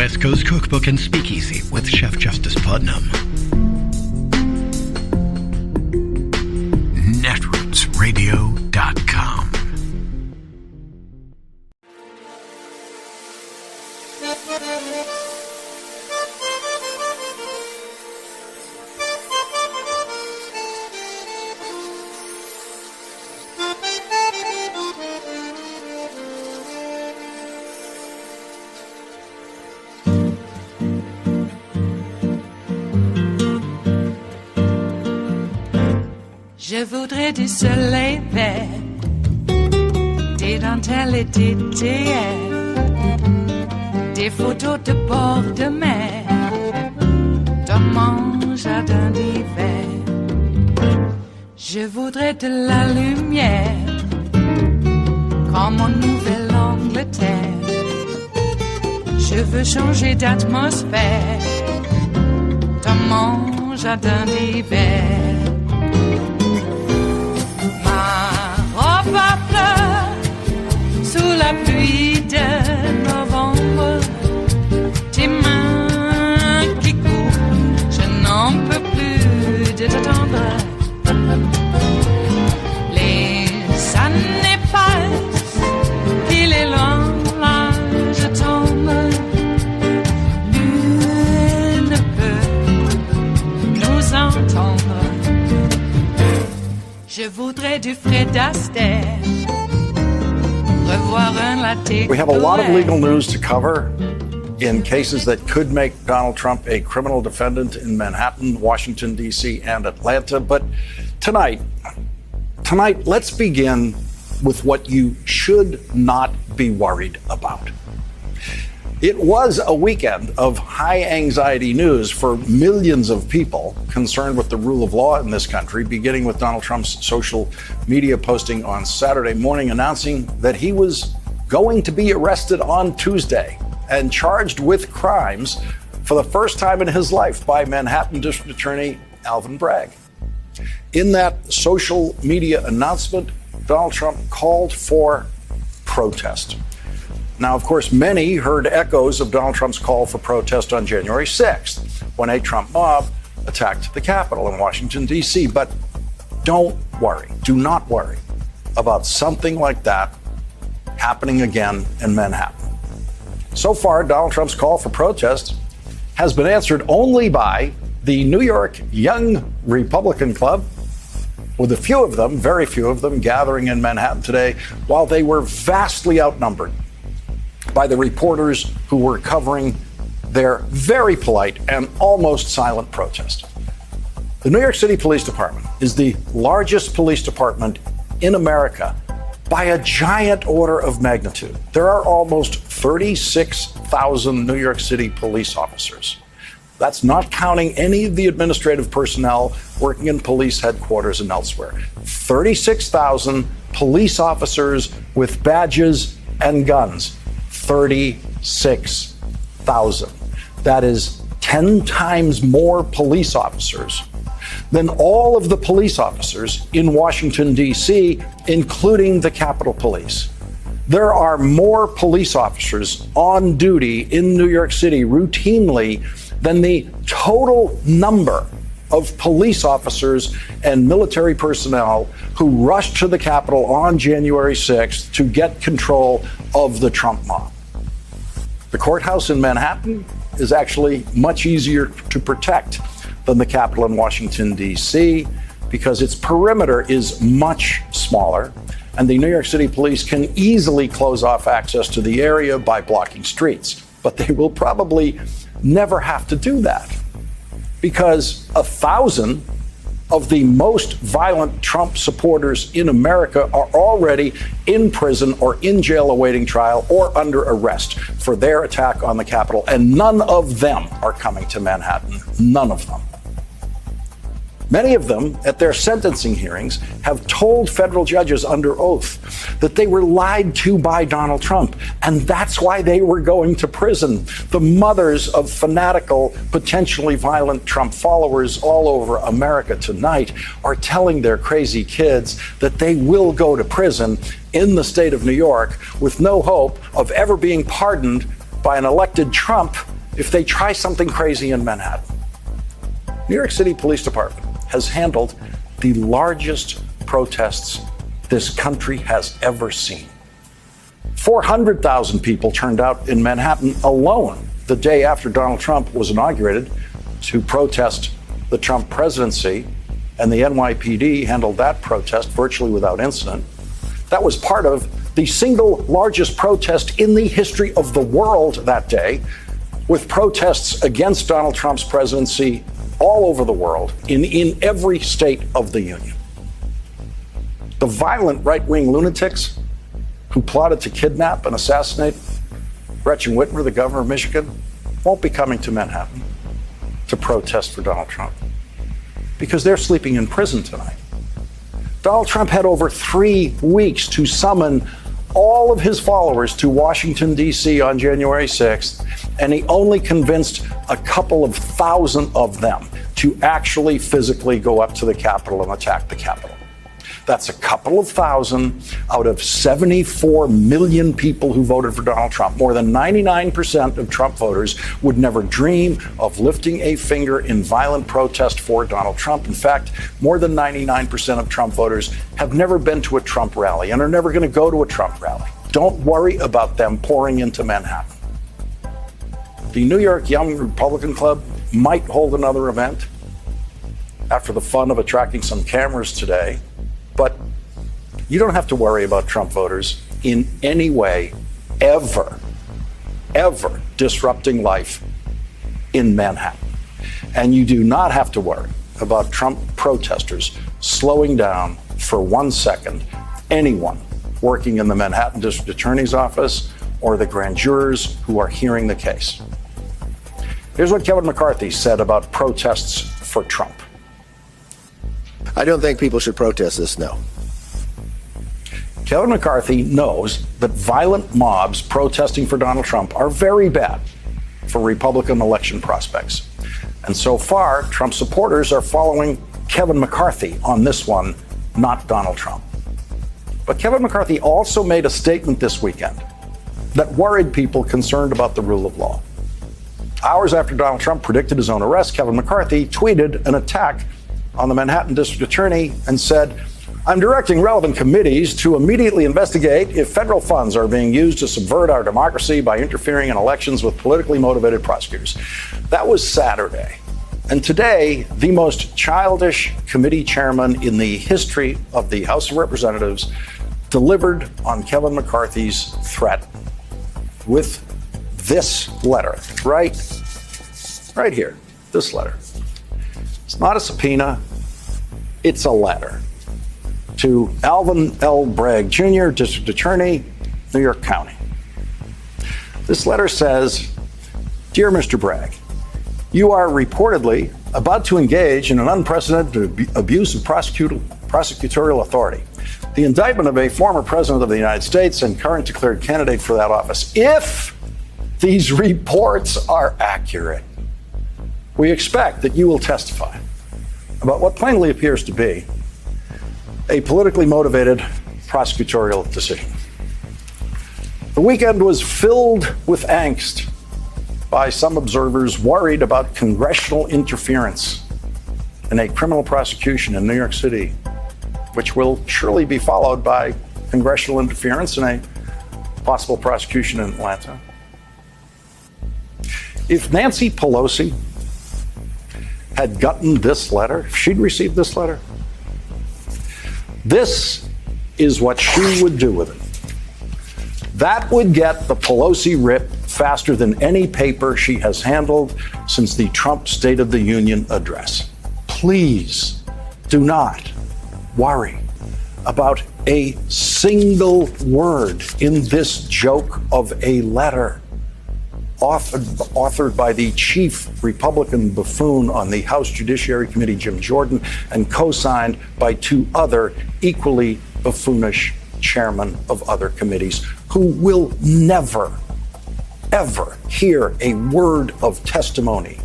West Coast Cookbook and Speakeasy with Chef Justice Putnam. Netrootsradio.com. Je voudrais du soleil vert, des dentelles et des théères, des photos de bord de mer, dans mon jardin d'hiver. Je voudrais de la lumière, comme en Nouvelle-Angleterre. Je veux changer d'atmosphère, dans mon jardin d'hiver. Ma fleur sous la pluie de novembre, tes mains qui courent, je n'en peux plus de t'attendre. Les années passent, il est loin, là je tombe. Nul ne peut nous entendre. Je voudrais du Fred Astaire, revoir un latte. We have a lot of legal news to cover in cases that could make Donald Trump a criminal defendant in Manhattan, Washington, D.C., and Atlanta. But tonight, let's begin with what you should not be worried about. It was a weekend of high anxiety news for millions of people concerned with the rule of law in this country, beginning with Donald Trump's social media posting on Saturday morning announcing that he was going to be arrested on Tuesday and charged with crimes for the first time in his life by Manhattan District Attorney Alvin Bragg. In that social media announcement, Donald Trump called for protest. Now, of course, many heard echoes of Donald Trump's call for protest on January 6th, when a Trump mob attacked the Capitol in Washington, D.C. But don't worry, do not worry about something like that happening again in Manhattan. So far, Donald Trump's call for protest has been answered only by the New York Young Republican Club, with a few of them, very few of them, gathering in Manhattan today, while they were vastly outnumbered by the reporters who were covering their very polite and almost silent protest. The New York City Police Department is the largest police department in America by a giant order of magnitude. There are almost 36,000 New York City police officers. That's not counting any of the administrative personnel working in police headquarters and elsewhere. 36,000 police officers with badges and guns. 36,000. That is 10 times more police officers than all of the police officers in Washington, D.C., including the Capitol Police. There are more police officers on duty in New York City routinely than the total number of police officers and military personnel who rushed to the Capitol on January 6th to get control of the Trump mob. The courthouse in Manhattan is actually much easier to protect than the Capitol in Washington, D.C., because its perimeter is much smaller, and the New York City Police can easily close off access to the area by blocking streets. But they will probably never have to do that, because 1,000 of the most violent Trump supporters in America are already in prison or in jail awaiting trial or under arrest for their attack on the Capitol, and none of them are coming to Manhattan. None of them. Many of them, at their sentencing hearings, have told federal judges under oath that they were lied to by Donald Trump, and that's why they were going to prison. The mothers of fanatical, potentially violent Trump followers all over America tonight are telling their crazy kids that they will go to prison in the state of New York with no hope of ever being pardoned by an elected Trump if they try something crazy in Manhattan. New York City Police Department has handled the largest protests this country has ever seen. 400,000 people turned out in Manhattan alone the day after Donald Trump was inaugurated to protest the Trump presidency, and the NYPD handled that protest virtually without incident. That was part of the single largest protest in the history of the world that day, with protests against Donald Trump's presidency all over the world, in every state of the union. The violent right-wing lunatics who plotted to kidnap and assassinate Gretchen Whitmer, the governor of Michigan, won't be coming to Manhattan to protest for Donald Trump because they're sleeping in prison tonight. Donald Trump had over 3 weeks to summon all of his followers to Washington, D.C. on January 6th, and he only convinced a couple of thousand of them to actually physically go up to the Capitol and attack the Capitol. That's a couple of thousand out of 74 million people who voted for Donald Trump. More than 99% of Trump voters would never dream of lifting a finger in violent protest for Donald Trump. In fact, more than 99% of Trump voters have never been to a Trump rally and are never going to go to a Trump rally. Don't worry about them pouring into Manhattan. The New York Young Republican Club might hold another event after the fun of attracting some cameras today. But you don't have to worry about Trump voters in any way, ever disrupting life in Manhattan. And you do not have to worry about Trump protesters slowing down for 1 second anyone working in the Manhattan District Attorney's Office or the grand jurors who are hearing the case. Here's what Kevin McCarthy said about protests for Trump. I don't think people should protest this, no. Kevin McCarthy knows that violent mobs protesting for Donald Trump are very bad for Republican election prospects. And so far, Trump supporters are following Kevin McCarthy on this one, not Donald Trump. But Kevin McCarthy also made a statement this weekend that worried people concerned about the rule of law. Hours after Donald Trump predicted his own arrest, Kevin McCarthy tweeted an attack on the Manhattan District Attorney and said, "I'm directing relevant committees to immediately investigate if federal funds are being used to subvert our democracy by interfering in elections with politically motivated prosecutors." That was Saturday. And today, the most childish committee chairman in the history of the House of Representatives delivered on Kevin McCarthy's threat with this letter, right here, this letter. It's not a subpoena, it's a letter to Alvin L. Bragg Jr., District Attorney, New York County. This letter says, "Dear Mr. Bragg, you are reportedly about to engage in an unprecedented abuse of prosecutorial authority. The indictment of a former president of the United States and current declared candidate for that office. If these reports are accurate, we expect that you will testify about what plainly appears to be a politically motivated prosecutorial decision." The weekend was filled with angst by some observers worried about congressional interference in a criminal prosecution in New York City, which will surely be followed by congressional interference in a possible prosecution in Atlanta. If Nancy Pelosi had gotten this letter, if she'd received this letter, this is what she would do with it. That would get the Pelosi writ faster than any paper she has handled since the Trump State of the Union address. Please do not worry about a single word in this joke of a letter authored by the chief Republican buffoon on the House Judiciary Committee, Jim Jordan, and co-signed by 2 other equally buffoonish chairmen of other committees who will never, ever hear a word of testimony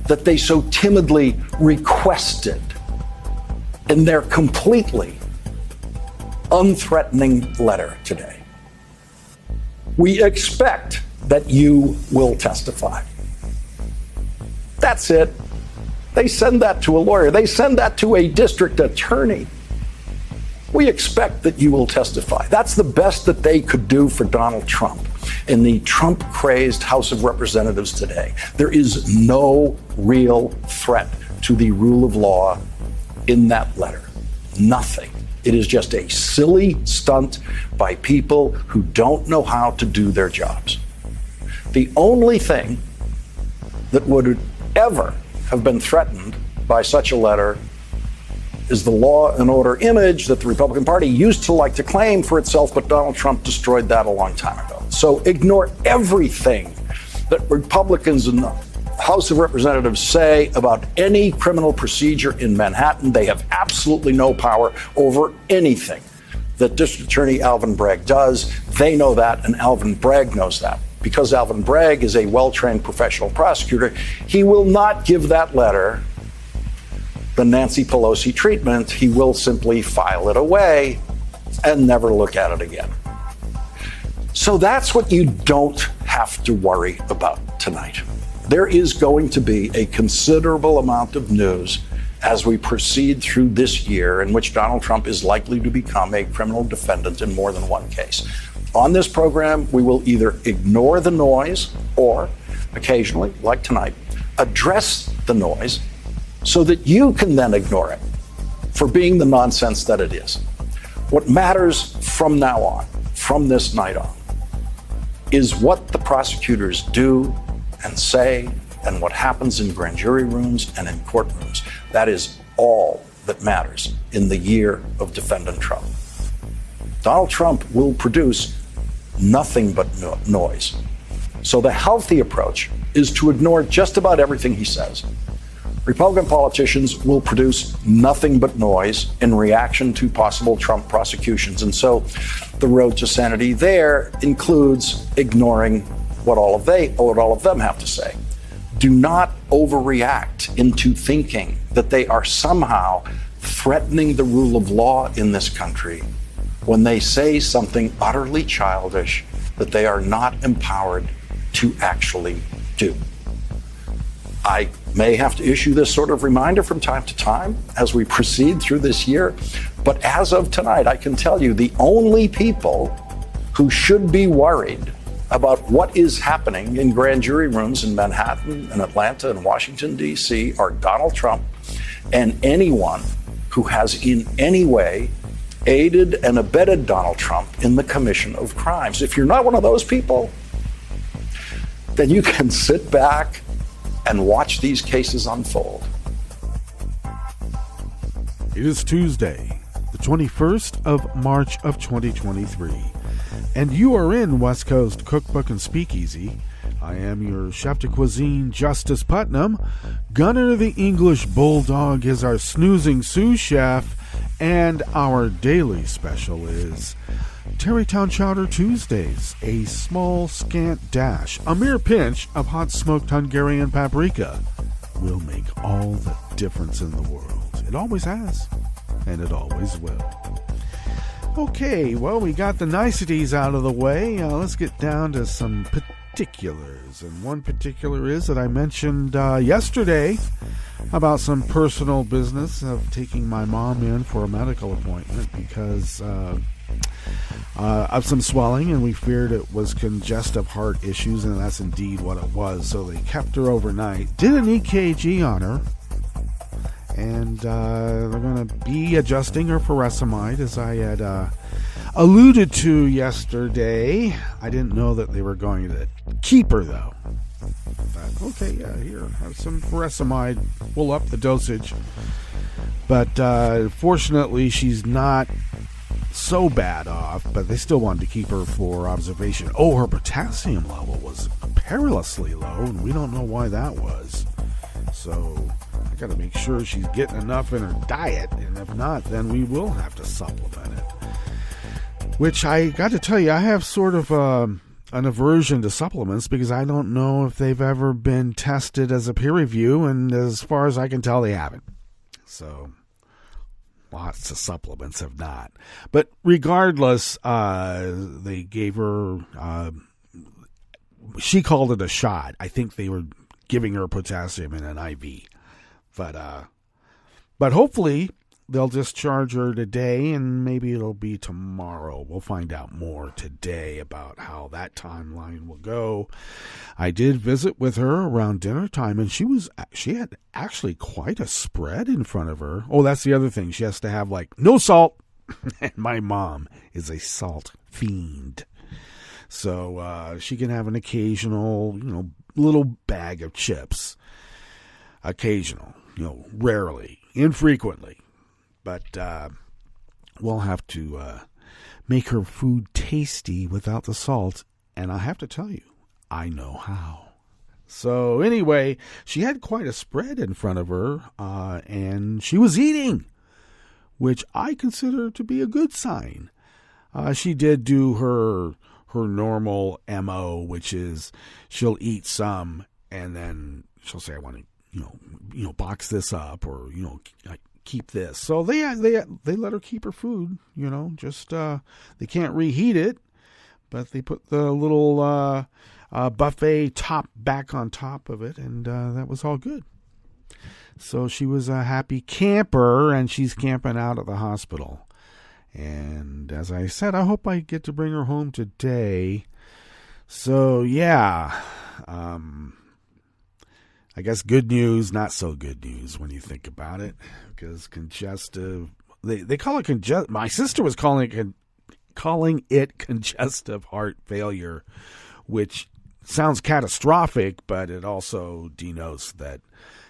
that they so timidly requested in their completely unthreatening letter today. We expect that you will testify. That's it. They send that to a lawyer. They send that to a district attorney. We expect that you will testify. That's the best that they could do for Donald Trump in the Trump-crazed House of Representatives today. There is no real threat to the rule of law in that letter. Nothing. It is just a silly stunt by people who don't know how to do their jobs. The only thing that would ever have been threatened by such a letter is the law and order image that the Republican Party used to like to claim for itself, but Donald Trump destroyed that a long time ago. So ignore everything that Republicans in the House of Representatives say about any criminal procedure in Manhattan. They have absolutely no power over anything that District Attorney Alvin Bragg does. They know that, and Alvin Bragg knows that. Because Alvin Bragg is a well-trained professional prosecutor, he will not give that letter the Nancy Pelosi treatment. He will simply file it away and never look at it again. So that's what you don't have to worry about tonight. There is going to be a considerable amount of news as we proceed through this year in which Donald Trump is likely to become a criminal defendant in more than one case. On this program, we will either ignore the noise or occasionally, like tonight, address the noise so that you can then ignore it for being the nonsense that it is. What matters from now on, from this night on, is what the prosecutors do and say and what happens in grand jury rooms and in courtrooms. That is all that matters in the year of defendant Trump. Donald Trump will produce nothing but noise. So the healthy approach is to ignore just about everything he says. Republican politicians will produce nothing but noise in reaction to possible Trump prosecutions. And so the road to sanity there includes ignoring what all of them have to say. Do not overreact into thinking that they are somehow threatening the rule of law in this country when they say something utterly childish that they are not empowered to actually do. I may have to issue this sort of reminder from time to time as we proceed through this year, but as of tonight, I can tell you the only people who should be worried about what is happening in grand jury rooms in Manhattan and Atlanta and Washington, D.C. are Donald Trump and anyone who has in any way aided and abetted Donald Trump in the commission of crimes. If you're not one of those people, then you can sit back and watch these cases unfold. It is Tuesday, the 21st of March of 2023, and you are in West Coast Cookbook and Speakeasy. I am your chef de cuisine, Justice Putnam. Gunner the English Bulldog is our snoozing sous chef, and our daily special is Tarrytown Chowder Tuesdays, a small, scant dash, a mere pinch of hot smoked Hungarian paprika will make all the difference in the world. It always has, and it always will. Okay, well, we got the niceties out of the way. Let's get down to some particulars. And one particular is that I mentioned yesterday about some personal business of taking my mom in for a medical appointment because of some swelling, and we feared it was congestive heart issues, and that's indeed what it was. So they kept her overnight, did an EKG on her, and they're going to be adjusting her furosemide, as I had alluded to yesterday. I didn't know that they were going to keep her, though. But, okay, yeah, here, have some furosemide. We'll up the dosage. But fortunately, she's not so bad off, but they still wanted to keep her for observation. Oh, her potassium level was perilously low, and we don't know why that was. So I got to make sure she's getting enough in her diet, and if not, then we will have to supplement it. Which I got to tell you, I have sort of an aversion to supplements because I don't know if they've ever been tested as a peer review, and as far as I can tell, they haven't. So lots of supplements have not. But regardless, they gave her, she called it a shot. I think they were giving her potassium in an IV. But hopefully they'll discharge her today, and maybe it'll be tomorrow. We'll find out more today about how that timeline will go. I did visit with her around dinner time, and she had actually quite a spread in front of her. Oh, that's the other thing. She has to have, like, no salt. And my mom is a salt fiend. So she can have an occasional, little bag of chips. Occasional, rarely, infrequently. But we'll have to make her food tasty without the salt. And I have to tell you, I know how. So anyway, she had quite a spread in front of her, and she was eating, which I consider to be a good sign. She did do her normal MO, which is she'll eat some, and then she'll say, I want to, box this up, or, keep this. So they let her keep her food, just they can't reheat it, but they put the little buffet top back on top of it, and that was all good. So she was a happy camper, and she's camping out at the hospital. And as I said, I hope I get to bring her home today. So yeah, I guess good news, not so good news when you think about it, because congestive, they call it congestive. My sister was calling it congestive heart failure, which sounds catastrophic, but it also denotes that,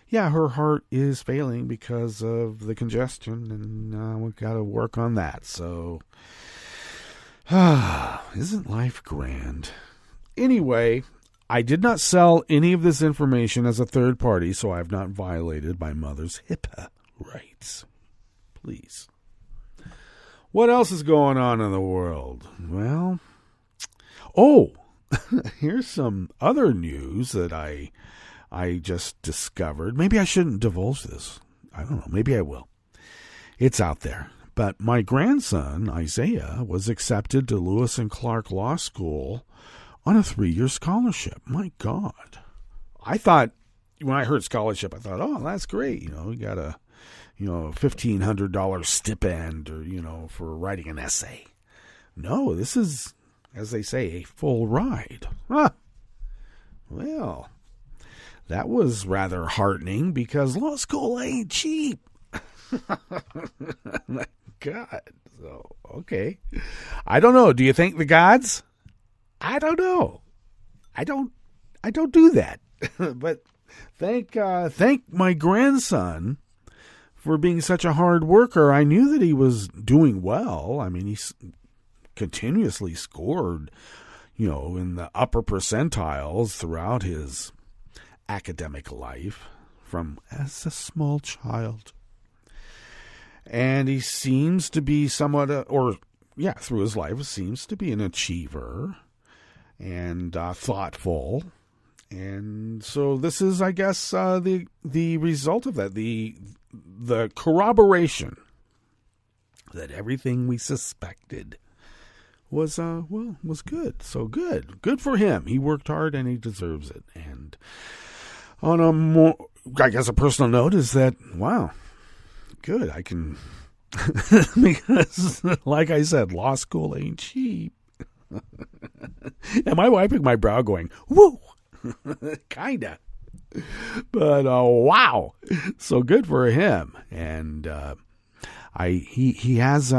yeah, her heart is failing because of the congestion, and we've got to work on that. So, isn't life grand? Anyway, I did not sell any of this information as a third party, so I have not violated my mother's HIPAA rights. Please. What else is going on in the world? Well, here's some other news that I just discovered. Maybe I shouldn't divulge this. I don't know. Maybe I will. It's out there. But my grandson, Isaiah, was accepted to Lewis and Clark Law School on a 3-year scholarship. My God. I thought, when I heard scholarship, I thought, oh, that's great. We got a, $1,500 stipend, or, for writing an essay. No, this is, as they say, a full ride. Well, that was rather heartening, because law school ain't cheap. My God. So, okay. I don't know. Do you thank the gods? I don't know. I don't do that. But thank my grandson for being such a hard worker. I knew that he was doing well. I mean, he continuously scored, in the upper percentiles throughout his academic life from as a small child. And he seems to be somewhat, through his life, seems to be an achiever and thoughtful. And so this is, I guess, the result of that, the corroboration that everything we suspected was good. So good for him. He worked hard and he deserves it. And on a more, I guess, a personal note is that, wow, good. I can, because like I said, law school ain't cheap. Am I wiping my brow going, woo? Kinda. But wow. So good for him. And he has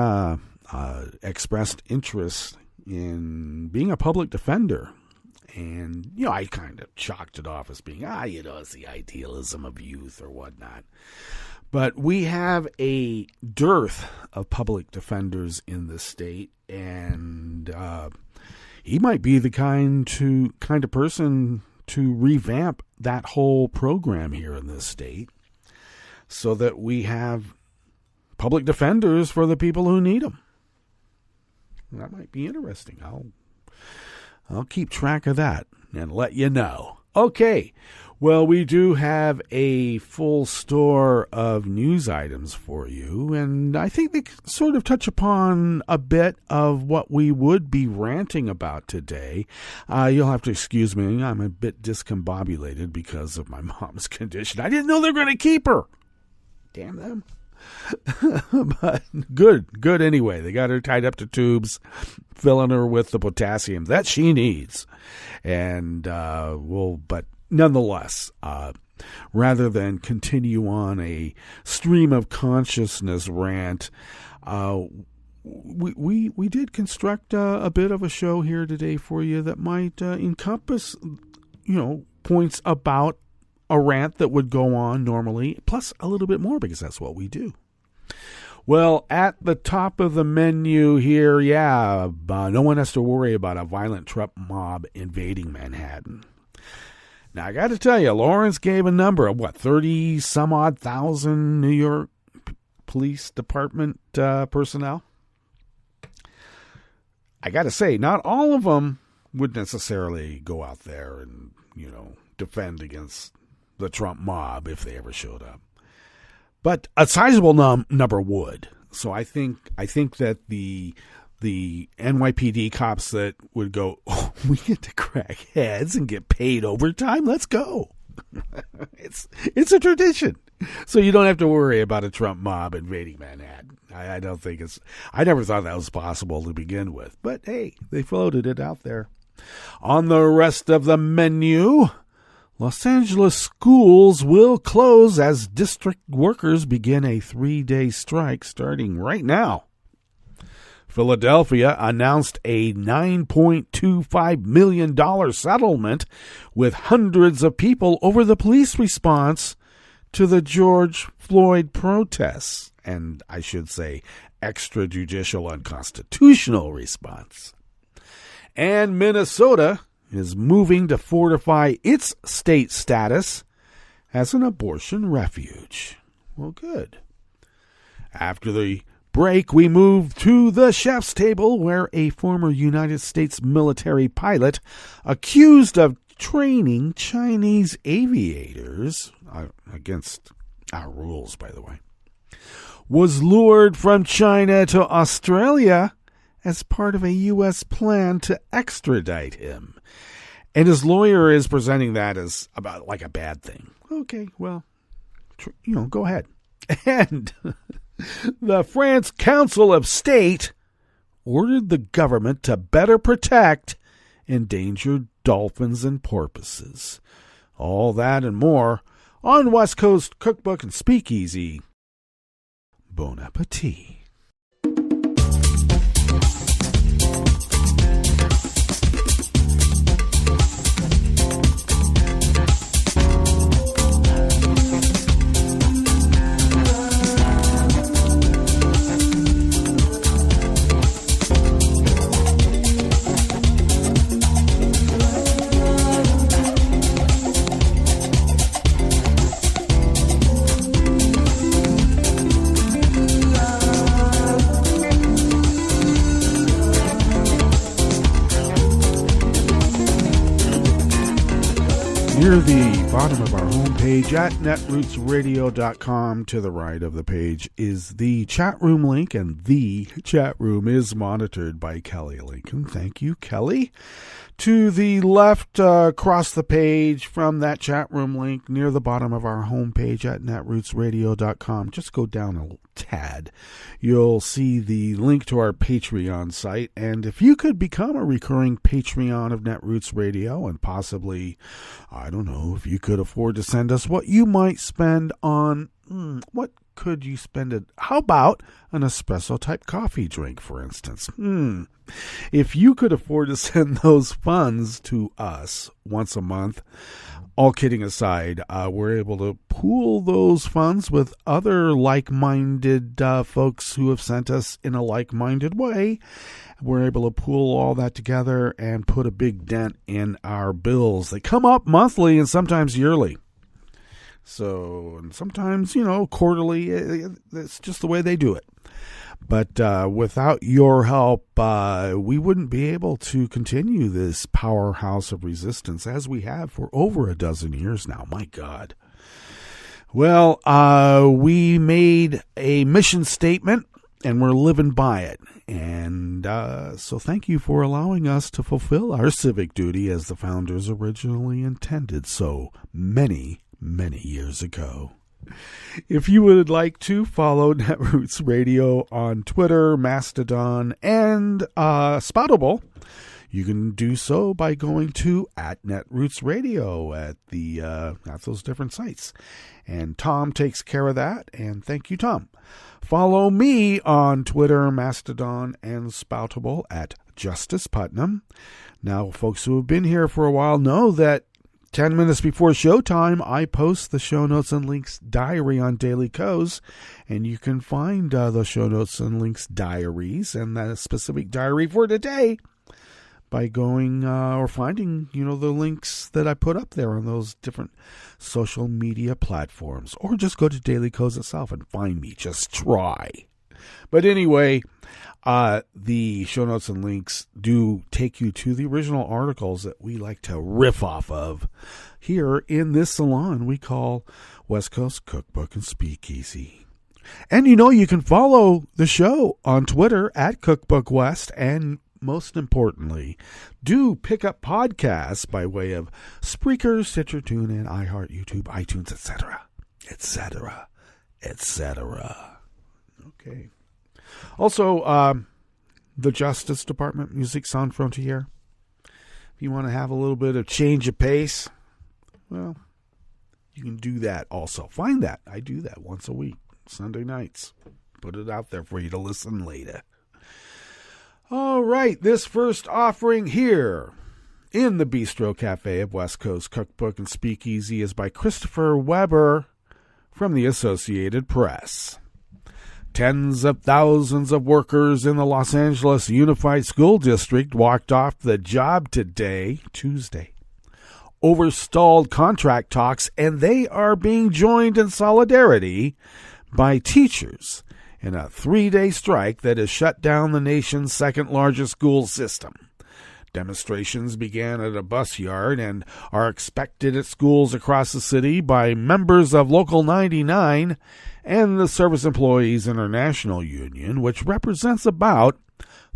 expressed interest in being a public defender. And, I kind of chalked it off as being, it's the idealism of youth or whatnot. But we have a dearth of public defenders in the state, and he might be the kind of person to revamp that whole program here in this state so that we have public defenders for the people who need them. That might be interesting. I'll keep track of that and let you know. Okay, Well, we do have a full store of news items for you, and I think they sort of touch upon a bit of what we would be ranting about today. You'll have to excuse me, I'm a bit discombobulated because of my mom's condition. I didn't know they were going to keep her. Damn them. But good anyway. They got her tied up to tubes, filling her with the potassium that she needs. And but nonetheless, rather than continue on a stream of consciousness rant, we did construct a bit of a show here today for you that might encompass, points about a rant that would go on normally, plus a little bit more, because that's what we do. Well, at the top of the menu here, no one has to worry about a violent Trump mob invading Manhattan. Now, I got to tell you, Lawrence gave a number of, 30-some-odd thousand New York Police Department personnel? I got to say, not all of them would necessarily go out there and, defend against the Trump mob if they ever showed up. But a sizable number would. So I think that the NYPD cops that would go, we get to crack heads and get paid overtime. Let's go. It's a tradition. So you don't have to worry about a Trump mob invading Manhattan. I never thought that was possible to begin with. But hey, they floated it out there. On the rest of the menu, Los Angeles schools will close as district workers begin a 3-day strike starting right now. Philadelphia announced a $9.25 million settlement with hundreds of people over the police response to the George Floyd protests, and I should say extrajudicial unconstitutional response. And Minnesota is moving to fortify its state status as an abortion refuge. Well, good. After the break, we move to the chef's table, where a former United States military pilot accused of training Chinese aviators, against our rules, by the way, was lured from China to Australia as part of a U.S. plan to extradite him. And his lawyer is presenting that as about like a bad thing. Okay, well, go ahead. And the France Council of State ordered the government to better protect endangered dolphins and porpoises. All that and more on West Coast Cookbook and Speakeasy. Bon appetit. Near the bottom of our homepage at netrootsradio.com, to the right of the page, is the chat room link, and the chat room is monitored by Kelly Lincoln. Thank you, Kelly. To the left, across the page from that chat room link, near the bottom of our homepage at netrootsradio.com, just go down a tad. You'll see the link to our Patreon site, and if you could become a recurring Patreon of Netroots Radio, and possibly, I don't know, if you could afford to send us what you might spend on, what could you spend it? How about an espresso type coffee drink, for instance? If you could afford to send those funds to us once a month, all kidding aside, we're able to pool those funds with other like-minded folks who have sent us in a like-minded way. We're able to pool all that together and put a big dent in our bills. They come up monthly and sometimes yearly. So, and sometimes, quarterly. It's just the way they do it. But without your help, we wouldn't be able to continue this powerhouse of resistance as we have for over a dozen years now. My God. Well, we made a mission statement, and we're living by it. And so thank you for allowing us to fulfill our civic duty as the founders originally intended so many, many years ago. If you would like to follow Netroots Radio on Twitter, Mastodon, and Spoutable, you can do so by going to @Netroots Radio at those different sites. And Tom takes care of that, and thank you, Tom. Follow me on Twitter, Mastodon, and Spoutable at Justice Putnam. Now, folks who have been here for a while know that 10 minutes before showtime, I post the show notes and links diary on Daily Co's, and you can find the show notes and links diaries and that specific diary for today by going or finding, the links that I put up there on those different social media platforms, or just go to Daily Co's itself and find me. Just try. But anyway, the show notes and links do take you to the original articles that we like to riff off of here in this salon we call West Coast Cookbook and Speakeasy. And you can follow the show on Twitter at Cookbook West, and most importantly, do pick up podcasts by way of Spreaker, Stitcher, TuneIn, iHeart, YouTube, iTunes, etc., etc., etc. Okay. Also, the Justice Department Music Sound Frontier. If you want to have a little bit of change of pace, well, you can do that also. Find that. I do that once a week, Sunday nights. Put it out there for you to listen later. All right, this first offering here in the Bistro Cafe of West Coast Cookbook and Speakeasy is by Christopher Weber from the Associated Press. Tens of thousands of workers in the Los Angeles Unified School District walked off the job today, Tuesday, over stalled contract talks, and they are being joined in solidarity by teachers in a 3-day strike that has shut down the nation's second-largest school system. Demonstrations began at a bus yard and are expected at schools across the city by members of Local 99 and the Service Employees International Union, which represents about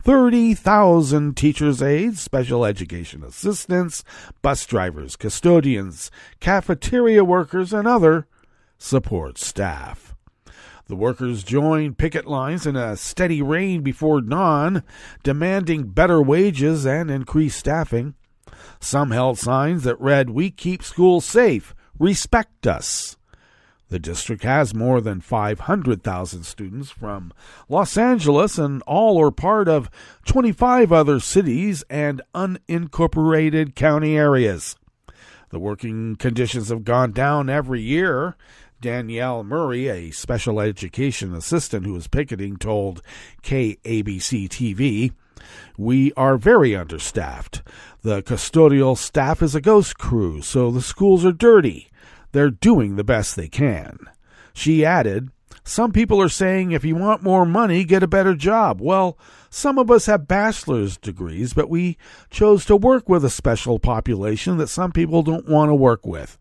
30,000 teachers' aides, special education assistants, bus drivers, custodians, cafeteria workers, and other support staff. The workers joined picket lines in a steady rain before dawn, demanding better wages and increased staffing. Some held signs that read, "We keep schools safe. Respect us." The district has more than 500,000 students from Los Angeles, and all are part of 25 other cities and unincorporated county areas. The working conditions have gone down every year. Danielle Murray, a special education assistant who was picketing, told KABC-TV, "We are very understaffed. The custodial staff is a ghost crew, so the schools are dirty. They're doing the best they can." She added, "Some people are saying if you want more money, get a better job. Well, some of us have bachelor's degrees, but we chose to work with a special population that some people don't want to work with.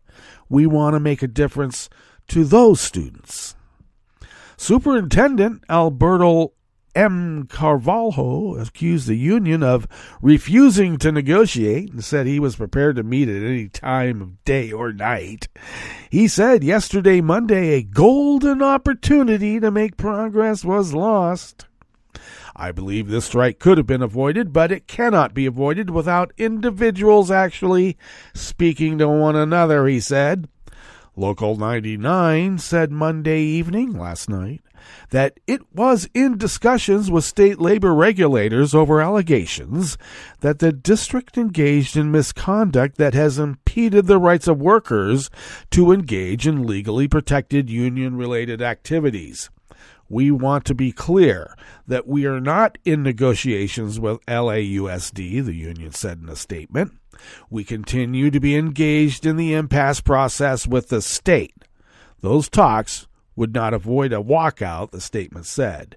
We want to make a difference to those students." Superintendent Alberto M. Carvalho accused the union of refusing to negotiate and said he was prepared to meet at any time of day or night. He said yesterday, Monday, a golden opportunity to make progress was lost. "I believe this strike could have been avoided, but it cannot be avoided without individuals actually speaking to one another," he said. Local 99 said Monday evening, last night, that it was in discussions with state labor regulators over allegations that the district engaged in misconduct that has impeded the rights of workers to engage in legally protected union-related activities. "We want to be clear that we are not in negotiations with LAUSD," the union said in a statement. "We continue to be engaged in the impasse process with the state. Those talks would not avoid a walkout," the statement said.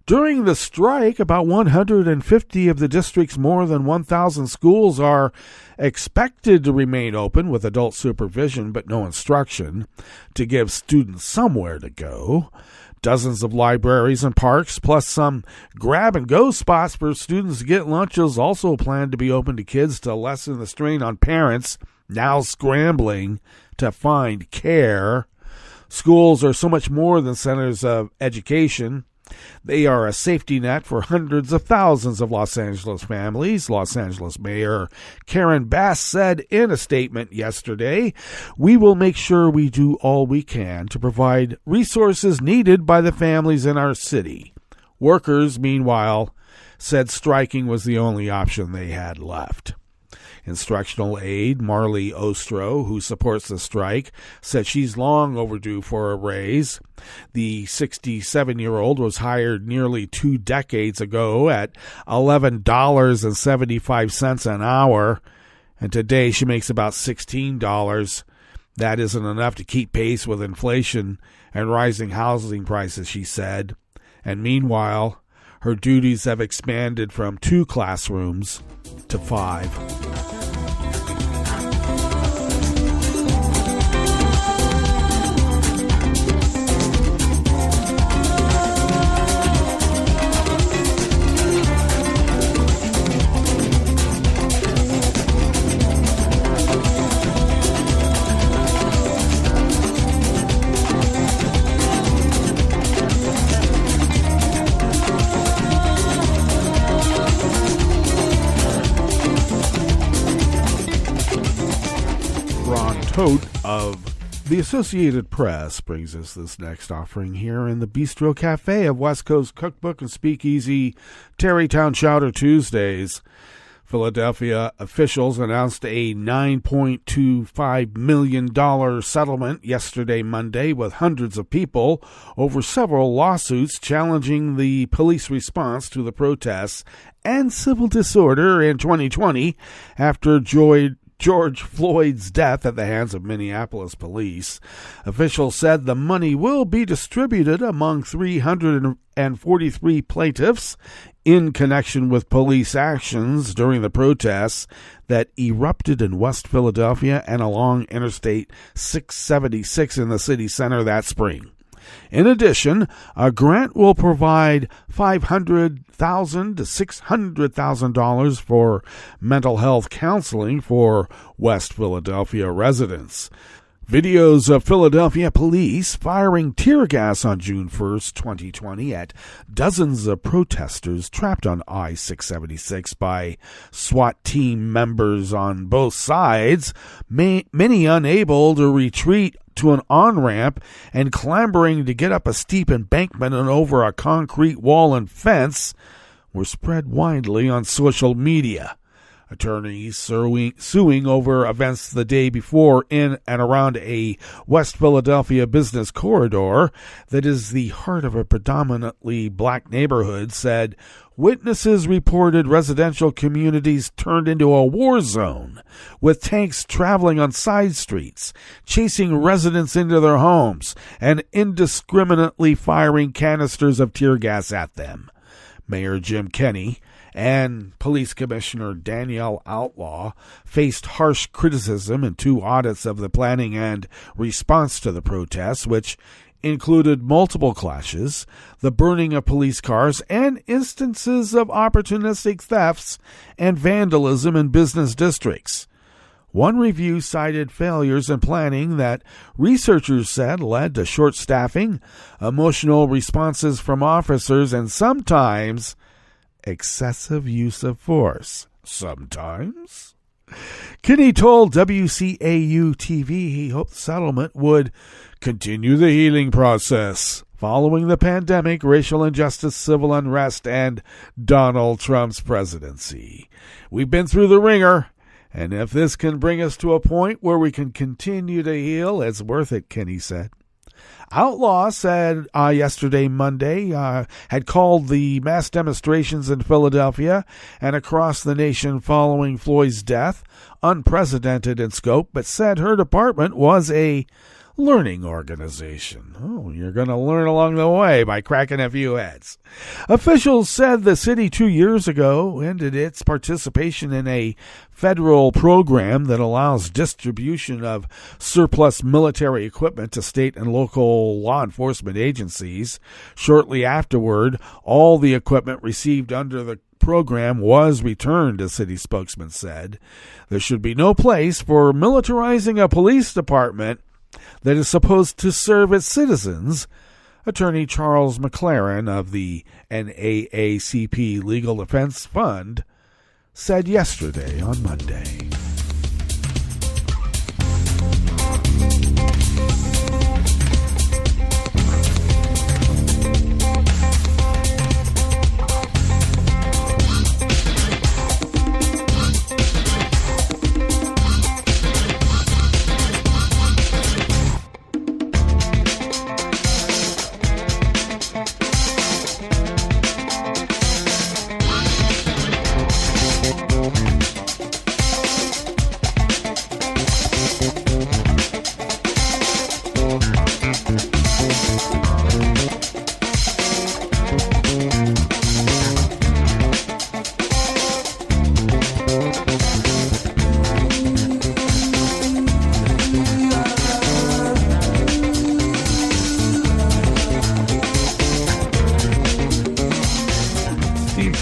During the strike, about 150 of the district's more than 1,000 schools are expected to remain open with adult supervision but no instruction to give students somewhere to go. Dozens of libraries and parks, plus some grab-and-go spots for students to get lunches, also plan to be open to kids to lessen the strain on parents now scrambling to find care. Schools are so much more than centers of education. They are a safety net for hundreds of thousands of Los Angeles families. Los Angeles Mayor Karen Bass said in a statement yesterday, "We will make sure we do all we can to provide resources needed by the families in our city." Workers, meanwhile, said striking was the only option they had left. Instructional aide Marley Ostro, who supports the strike, said she's long overdue for a raise. The 67-year-old was hired nearly 2 decades ago at $11.75 an hour, and today she makes about $16. That isn't enough to keep pace with inflation and rising housing prices, she said. And meanwhile, her duties have expanded from 2 classrooms to 5. Tote of the Associated Press brings us this next offering here in the Bistro Cafe of West Coast Cookbook and Speakeasy Tarrytown Chowder Tuesdays. Philadelphia officials announced a $9.25 million settlement yesterday, Monday, with hundreds of people over several lawsuits challenging the police response to the protests and civil disorder in 2020 after George Floyd's death at the hands of Minneapolis police. Officials said the money will be distributed among 343 plaintiffs in connection with police actions during the protests that erupted in West Philadelphia and along Interstate 676 in the city center that spring. In addition, a grant will provide $500,000 to $600,000 for mental health counseling for West Philadelphia residents. Videos of Philadelphia police firing tear gas on June 1st, 2020 at dozens of protesters trapped on I-676 by SWAT team members on both sides, many unable to retreat to an on-ramp and clambering to get up a steep embankment and over a concrete wall and fence, were spread widely on social media. Attorneys suing over events the day before in and around a West Philadelphia business corridor that is the heart of a predominantly black neighborhood said witnesses reported residential communities turned into a war zone, with tanks traveling on side streets, chasing residents into their homes, and indiscriminately firing canisters of tear gas at them. Mayor Jim Kenney and Police Commissioner Danielle Outlaw faced harsh criticism in 2 audits of the planning and response to the protests, which included multiple clashes, the burning of police cars, and instances of opportunistic thefts and vandalism in business districts. One review cited failures in planning that researchers said led to short staffing, emotional responses from officers, and sometimes excessive use of force. Sometimes. Kinney told WCAU-TV he hoped the settlement would continue the healing process following the pandemic, racial injustice, civil unrest, and Donald Trump's presidency. We've been through the ringer, and if this can bring us to a point where we can continue to heal, it's worth it, Kinney said. Outlaw said yesterday, Monday, had called the mass demonstrations in Philadelphia and across the nation following Floyd's death unprecedented in scope, but said her department was a learning organization. Oh, you're going to learn along the way by cracking a few heads. Officials said the city 2 years ago ended its participation in a federal program that allows distribution of surplus military equipment to state and local law enforcement agencies. Shortly afterward, all the equipment received under the program was returned, a city spokesman said. There should be no place for militarizing a police department that is supposed to serve its citizens, Attorney Charles McLaren of the NAACP Legal Defense Fund said yesterday on Monday.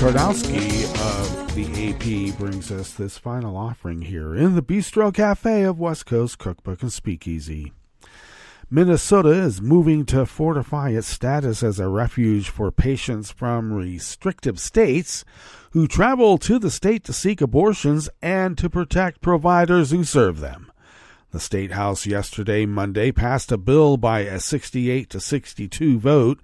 Twardowski of the AP brings us this final offering here in the Bistro Cafe of West Coast Cookbook and Speakeasy. Minnesota is moving to fortify its status as a refuge for patients from restrictive states who travel to the state to seek abortions and to protect providers who serve them. The State House yesterday, Monday, passed a bill by a 68 to 62 vote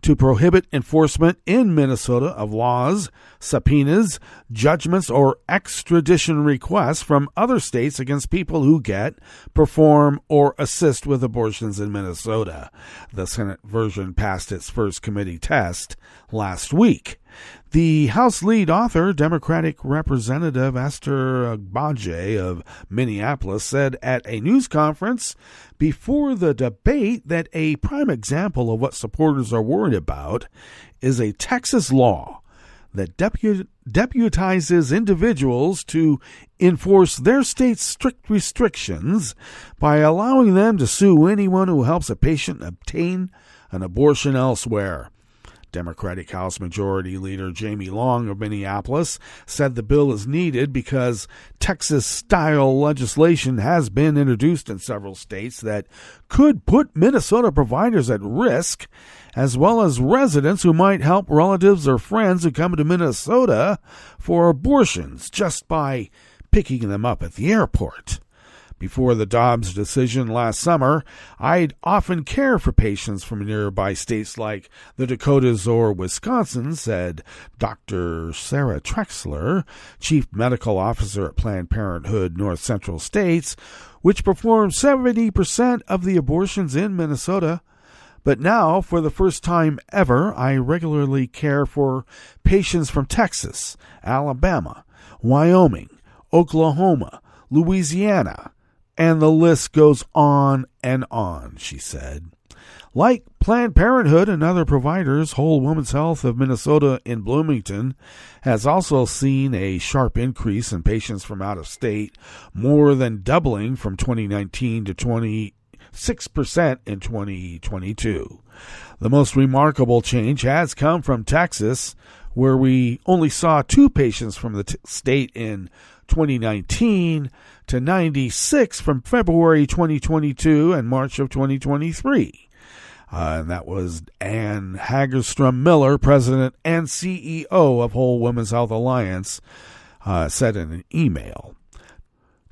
to prohibit enforcement in Minnesota of laws, subpoenas, judgments, or extradition requests from other states against people who get, perform, or assist with abortions in Minnesota. The Senate version passed its first committee test last week. The House lead author, Democratic Representative Esther Agbaje of Minneapolis, said at a news conference before the debate that a prime example of what supporters are worried about is a Texas law that deputizes individuals to enforce their state's strict restrictions by allowing them to sue anyone who helps a patient obtain an abortion elsewhere. Democratic House Majority Leader Jamie Long of Minneapolis said the bill is needed because Texas-style legislation has been introduced in several states that could put Minnesota providers at risk, as well as residents who might help relatives or friends who come to Minnesota for abortions just by picking them up at the airport. Before the Dobbs decision last summer, I'd often care for patients from nearby states like the Dakotas or Wisconsin, said Dr. Sarah Trexler, Chief Medical Officer at Planned Parenthood North Central States, which performs 70% of the abortions in Minnesota. But now, for the first time ever, I regularly care for patients from Texas, Alabama, Wyoming, Oklahoma, Louisiana, and the list goes on and on, she said. Like Planned Parenthood and other providers, Whole Woman's Health of Minnesota in Bloomington has also seen a sharp increase in patients from out of state, more than doubling from 2019 to 26% in 2022. The most remarkable change has come from Texas, where we only saw 2 patients from the state in 2019 to 96 from February 2022 and March of 2023. And that was Ann Hagerstrom Miller, President and CEO of Whole Women's Health Alliance, said in an email.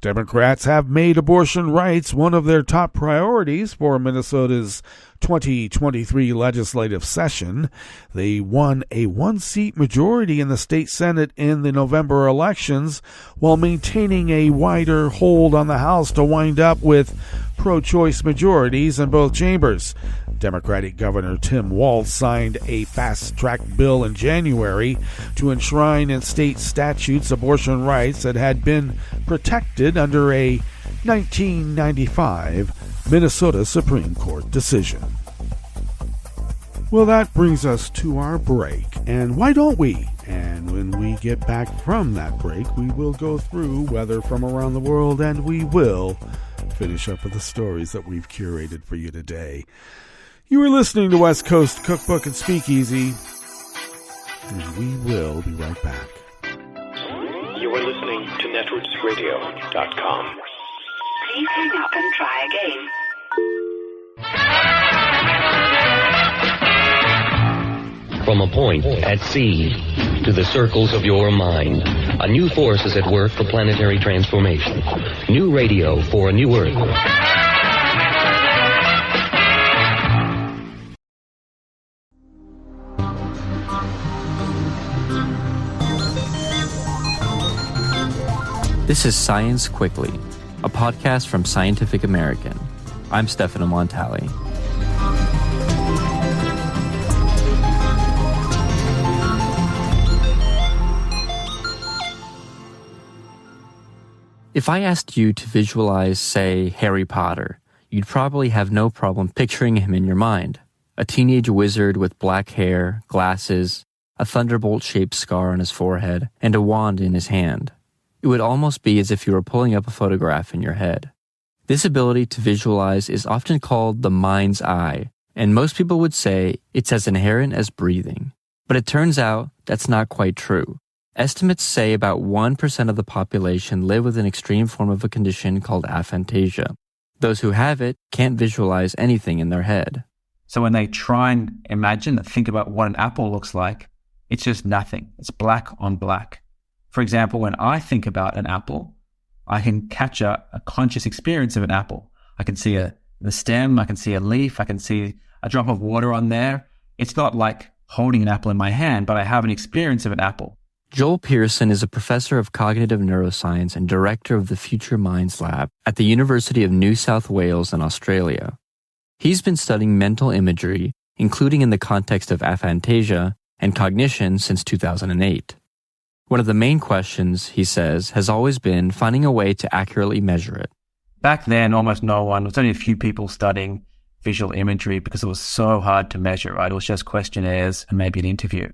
Democrats have made abortion rights one of their top priorities for Minnesota's 2023 legislative session. They won a 1-seat majority in the state Senate in the November elections while maintaining a wider hold on the House to wind up with pro-choice majorities in both chambers. Democratic Governor Tim Walz signed a fast-track bill in January to enshrine in state statutes abortion rights that had been protected under a 1995 Minnesota Supreme Court decision. Well, that brings us to our break, and why don't we? And when we get back from that break, we will go through weather from around the world, and we will finish up with the stories that we've curated for you today. You are listening to West Coast Cookbook and Speakeasy, and we will be right back. You are listening to netrootsradio.com. Please hang up and try again. From a point at sea to the circles of your mind, a new force is at work for planetary transformation. New radio for a new Earth. This is Science Quickly, a podcast from Scientific American. I'm Stefano Montali. If I asked you to visualize, say, Harry Potter, you'd probably have no problem picturing him in your mind. A teenage wizard with black hair, glasses, a thunderbolt-shaped scar on his forehead, and a wand in his hand. It would almost be as if you were pulling up a photograph in your head. This ability to visualize is often called the mind's eye, and most people would say it's as inherent as breathing. But it turns out that's not quite true. Estimates say about 1% of the population live with an extreme form of a condition called aphantasia. Those who have it can't visualize anything in their head. So when they try and imagine, think about what an apple looks like, it's just nothing. It's black on black. For example, when I think about an apple, I can capture a conscious experience of an apple. I can see the stem, I can see a leaf, I can see a drop of water on there. It's not like holding an apple in my hand, but I have an experience of an apple. Joel Pearson is a professor of cognitive neuroscience and director of the Future Minds Lab at the University of New South Wales in Australia. He's been studying mental imagery, including in the context of aphantasia and cognition, since 2008. One of the main questions, he says, has always been finding a way to accurately measure it. Back then, almost no one, there was only a few people studying visual imagery because it was so hard to measure, right? It was just questionnaires and maybe an interview.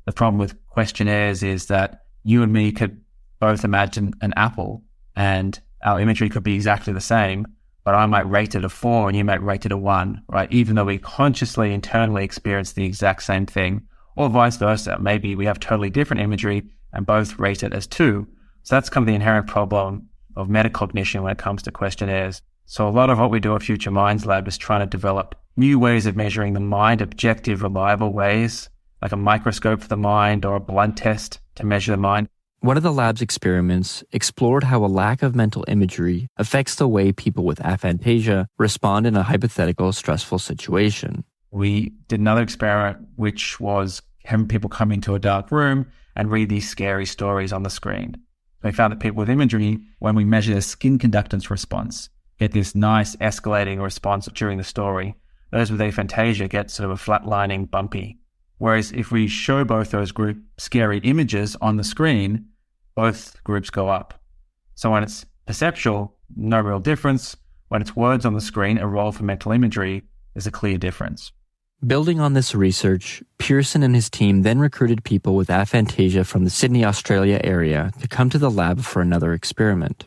The problem with questionnaires is that you and me could both imagine an apple and our imagery could be exactly the same, but I might rate it a 4 and you might rate it a 1, right? Even though we consciously, internally experience the exact same thing, or vice versa. Maybe we have totally different imagery and both rate it as 2. So that's kind of the inherent problem of metacognition when it comes to questionnaires. So a lot of what we do at Future Minds Lab is trying to develop new ways of measuring the mind, objective, reliable ways, like a microscope for the mind or a blood test to measure the mind. One of the lab's experiments explored how a lack of mental imagery affects the way people with aphantasia respond in a hypothetical stressful situation. We did another experiment, which was having people come into a dark room and read these scary stories on the screen. We found that people with imagery, when we measure their skin conductance response, get this nice escalating response during the story. Those with aphantasia get sort of a flatlining, bumpy. Whereas if we show both those group scary images on the screen, both groups go up. So when it's perceptual, no real difference. When it's words on the screen, a role for mental imagery, there's a clear difference. Building on this research, Pearson and his team then recruited people with aphantasia from the Sydney, Australia area to come to the lab for another experiment.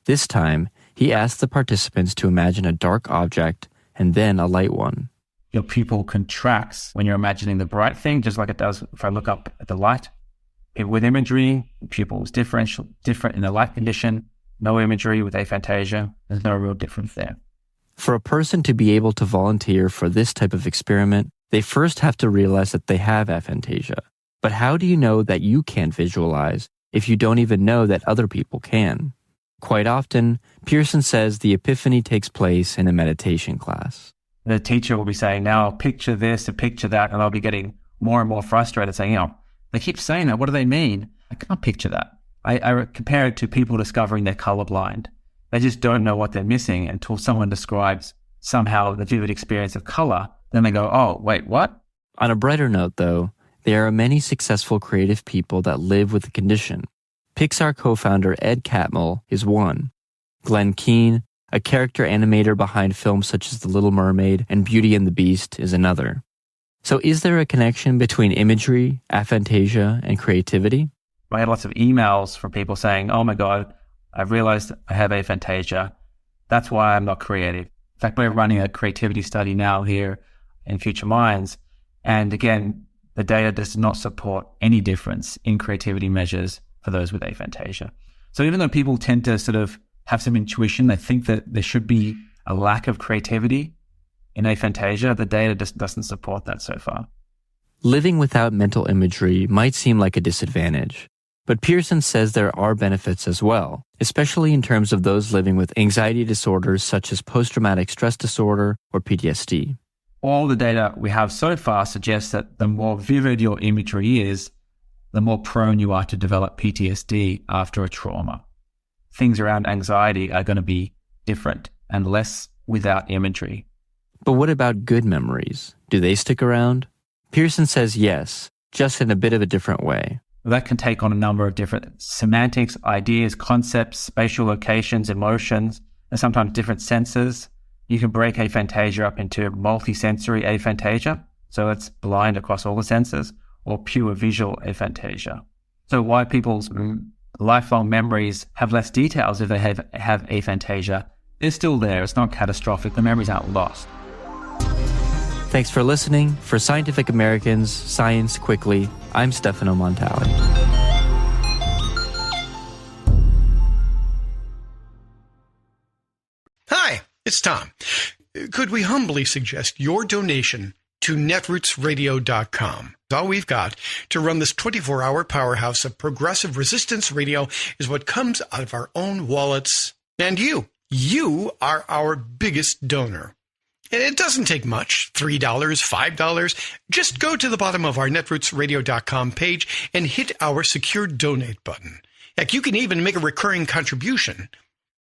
This time, he asked the participants to imagine a dark object and then a light one. Your pupil contracts when you're imagining the bright thing, just like it does if I look up at the light. People with imagery, the pupil is different in the light condition. No imagery with aphantasia. There's no real difference there. For a person to be able to volunteer for this type of experiment, they first have to realize that they have aphantasia. But how do you know that you can't visualize if you don't even know that other people can? Quite often, Pearson says the epiphany takes place in a meditation class. The teacher will be saying, now picture this and picture that, and I'll be getting more and more frustrated saying, they keep saying that. What do they mean? I can't picture that. I compare it to people discovering they're colorblind. They just don't know what they're missing until someone describes somehow the vivid experience of color. Then they go, oh, wait, what? On a brighter note, though, there are many successful creative people that live with the condition. Pixar co-founder Ed Catmull is one. Glenn Keane, A character animator behind films such as The Little Mermaid and Beauty and the Beast is another. So is there a connection between imagery, aphantasia, and creativity? I had lots of emails from people saying, oh my God, I've realized I have aphantasia. That's why I'm not creative. In fact, we're running a creativity study now here in Future Minds. And again, the data does not support any difference in creativity measures for those with aphantasia. So even though people tend to sort of have some intuition, they think that there should be a lack of creativity in aphantasia, the data just doesn't support that so far. Living without mental imagery might seem like a disadvantage, but Pearson says there are benefits as well, especially in terms of those living with anxiety disorders such as post-traumatic stress disorder or PTSD. All the data we have so far suggests that the more vivid your imagery is, the more prone you are to develop PTSD after a trauma. Things around anxiety are going to be different and less without imagery. But what about good memories? Do they stick around? Pearson says yes, just in a bit of a different way. That can take on a number of different semantics, ideas, concepts, spatial locations, emotions, and sometimes different senses. You can break aphantasia up into multisensory aphantasia, so it's blind across all the senses, or pure visual aphantasia. So why people's lifelong memories have less details if they have aphantasia, they're still there. It's not catastrophic. The memories aren't lost. Thanks for listening. For Scientific Americans, Science Quickly, I'm Stefano Montali. Hi, it's Tom. Could we humbly suggest your donation to netrootsradio.com? All we've got to run this 24-hour powerhouse of progressive resistance radio is what comes out of our own wallets. And you are our biggest donor. And it doesn't take much, $3, $5. Just go to the bottom of our netrootsradio.com page and hit our secure donate button. Heck, you can even make a recurring contribution.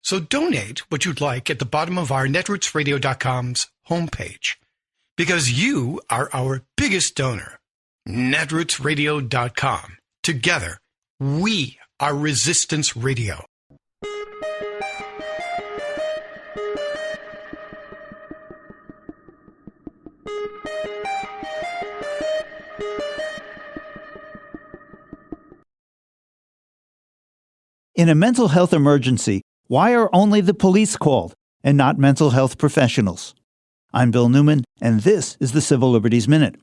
So donate what you'd like at the bottom of our netrootsradio.com's homepage. Because you are our biggest donor. netrootsradio.com. Together, we are Resistance Radio. In a mental health emergency, why are only the police called and not mental health professionals? I'm Bill Newman, and this is the Civil Liberties Minute.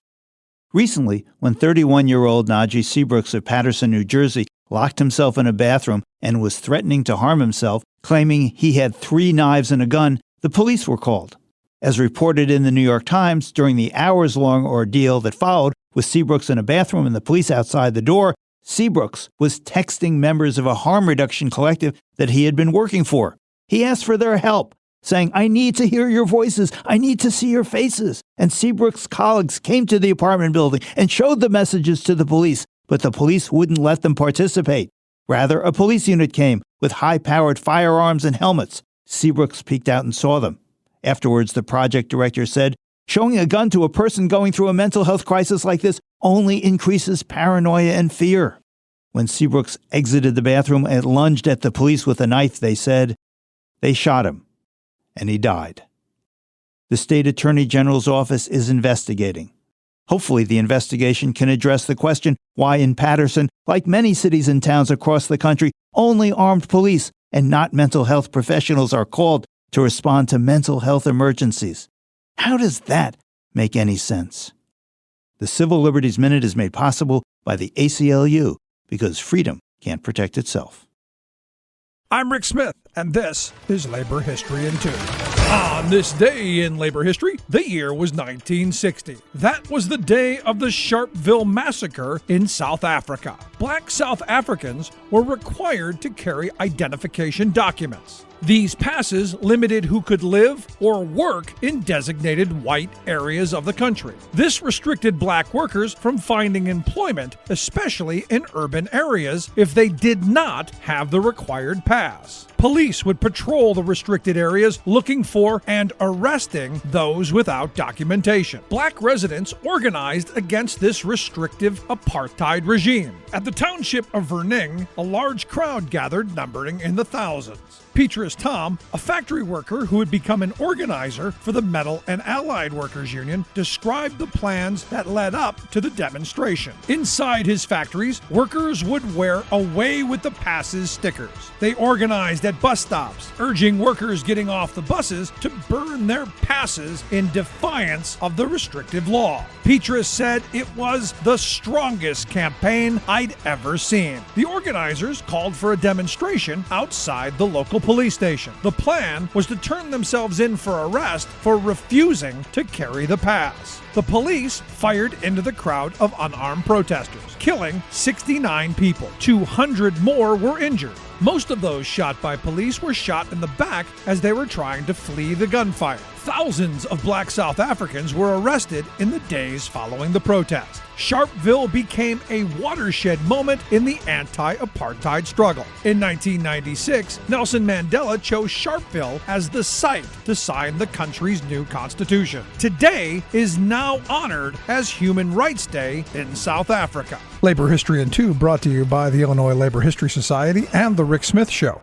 Recently, when 31-year-old Najee Seabrooks of Paterson, New Jersey, locked himself in a bathroom and was threatening to harm himself, claiming he had 3 knives and a gun, the police were called. As reported in the New York Times, during the hours-long ordeal that followed with Seabrooks in a bathroom and the police outside the door, Seabrooks was texting members of a harm reduction collective that he had been working for. He asked for their help, saying, "I need to hear your voices. I need to see your faces." And Seabrooks' colleagues came to the apartment building and showed the messages to the police, but the police wouldn't let them participate. Rather, a police unit came with high-powered firearms and helmets. Seabrooks peeked out and saw them. Afterwards, the project director said, "Showing a gun to a person going through a mental health crisis like this only increases paranoia and fear." When Seabrooks exited the bathroom and lunged at the police with a knife, they said, "They shot him, and he died." The state attorney general's office is investigating. Hopefully, the investigation can address the question why in Paterson, like many cities and towns across the country, only armed police and not mental health professionals are called to respond to mental health emergencies. How does that make any sense? The Civil Liberties Minute is made possible by the ACLU, because freedom can't protect itself. I'm Rick Smith, and this is Labor History in 2. On this day in labor history, the year was 1960. That was the day of the Sharpeville Massacre in South Africa. Black South Africans were required to carry identification documents. These passes limited who could live or work in designated white areas of the country. This restricted black workers from finding employment, especially in urban areas, if they did not have the required pass. Police would patrol the restricted areas looking for and arresting those without documentation. Black residents organized against this restrictive apartheid regime. At the township of Verning, a large crowd gathered numbering in the thousands. Petrus Tom, a factory worker who had become an organizer for the Metal and Allied Workers Union, described the plans that led up to the demonstration. Inside his factories, workers would wear "Away with the Passes" stickers. They organized at bus stops, urging workers getting off the buses to burn their passes in defiance of the restrictive law. Petrus said it was the strongest campaign I'd ever seen. The organizers called for a demonstration outside the local police station. The plan was to turn themselves in for arrest for refusing to carry the pass. The police fired into the crowd of unarmed protesters, killing 69 people. 200 more were injured. Most of those shot by police were shot in the back as they were trying to flee the gunfire. Thousands of black South Africans were arrested in the days following the protest. Sharpeville became a watershed moment in the anti-apartheid struggle. In 1996, Nelson Mandela chose Sharpeville as the site to sign the country's new constitution. Today is now honored as Human Rights Day in South Africa. Labor History in 2 brought to you by the Illinois Labor History Society and The Rick Smith Show.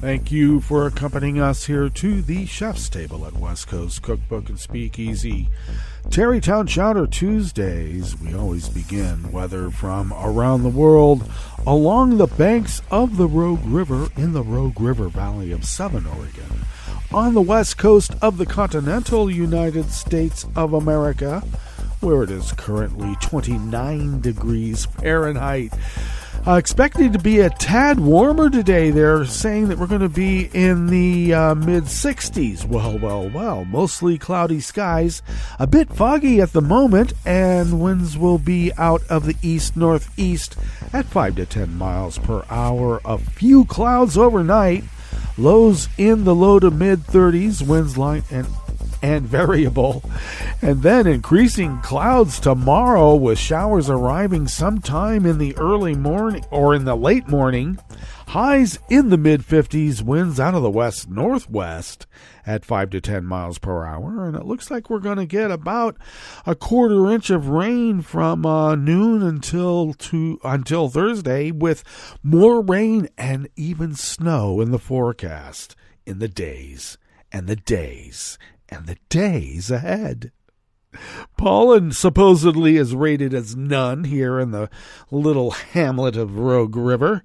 Thank you for accompanying us here to the Chef's Table at West Coast Cookbook and Speakeasy. Tarrytown Chowder Tuesdays, we always begin weather from around the world along the banks of the Rogue River in the Rogue River Valley of Southern Oregon, on the west coast of the continental United States of America, where it is currently 29 degrees Fahrenheit. Expected to be a tad warmer today. They're saying that we're going to be in the mid-60s. Well. Mostly cloudy skies. A bit foggy at the moment, and winds will be out of the east-northeast at 5 to 10 miles per hour. A few clouds overnight. Lows in the low to mid-30s. Winds light and variable, and then increasing clouds tomorrow with showers arriving sometime in the early morning or in the late morning. Highs in the mid-50s, winds out of the west-northwest at 5 to 10 miles per hour, and it looks like we're going to get about a quarter inch of rain from noon until Thursday, with more rain and even snow in the forecast in the days and the days and the days ahead. Pollen supposedly is rated as none here in the little hamlet of Rogue River.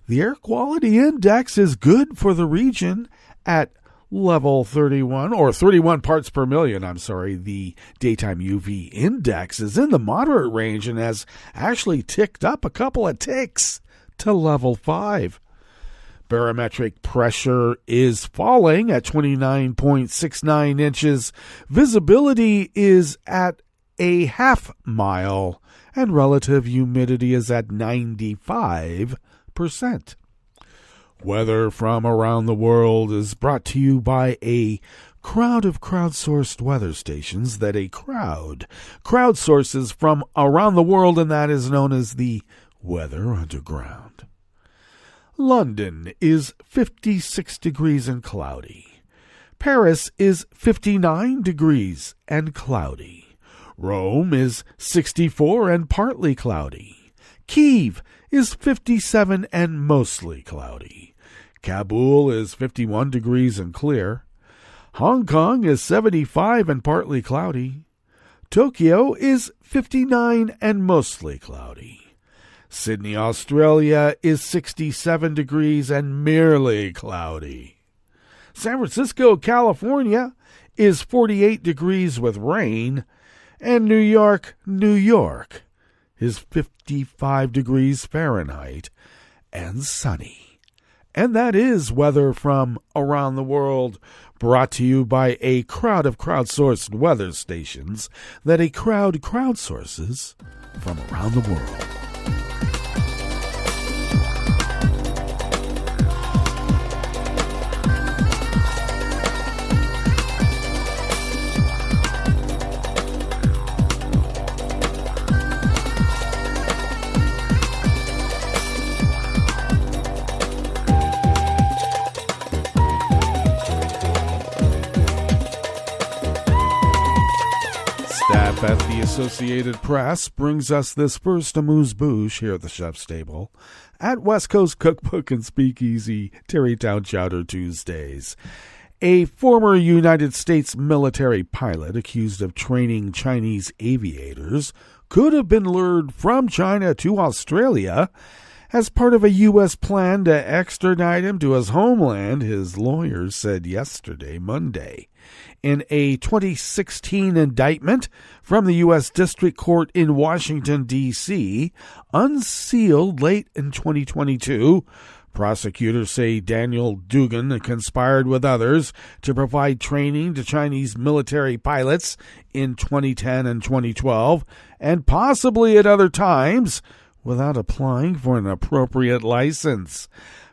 The air quality index is good for the region at level 31, or 31 parts per million, The daytime UV index is in the moderate range and has actually ticked up a couple of ticks to level 5. Barometric pressure is falling at 29.69 inches. Visibility is at a half mile, and relative humidity is at 95%. Weather from around the world is brought to you by a crowd of crowdsourced weather stations that a crowd crowdsources from around the world, and that is known as the Weather Underground. London is 56 degrees and cloudy. Paris is 59 degrees and cloudy. Rome is 64 and partly cloudy. Kyiv is 57 and mostly cloudy. Kabul is 51 degrees and clear. Hong Kong is 75 and partly cloudy. Tokyo is 59 and mostly cloudy. Sydney, Australia is 67 degrees and merely cloudy. San Francisco, California is 48 degrees with rain. And New York, is 55 degrees Fahrenheit and sunny. And that is weather from around the world, brought to you by a crowd of crowdsourced weather stations that a crowd crowdsources from around the world. up at the Associated Press brings us this first amuse-bouche here at the Chef's Table at West Coast Cookbook and Speakeasy, Tarrytown Chowder Tuesdays. A former United States military pilot accused of training Chinese aviators could have been lured from China to Australia as part of a U.S. plan to extradite him to his homeland, his lawyers said yesterday, Monday. In a 2016 indictment from the U.S. District Court in Washington, D.C., unsealed late in 2022, prosecutors say Daniel Dugan conspired with others to provide training to Chinese military pilots in 2010 and 2012, and possibly at other times, without applying for an appropriate license.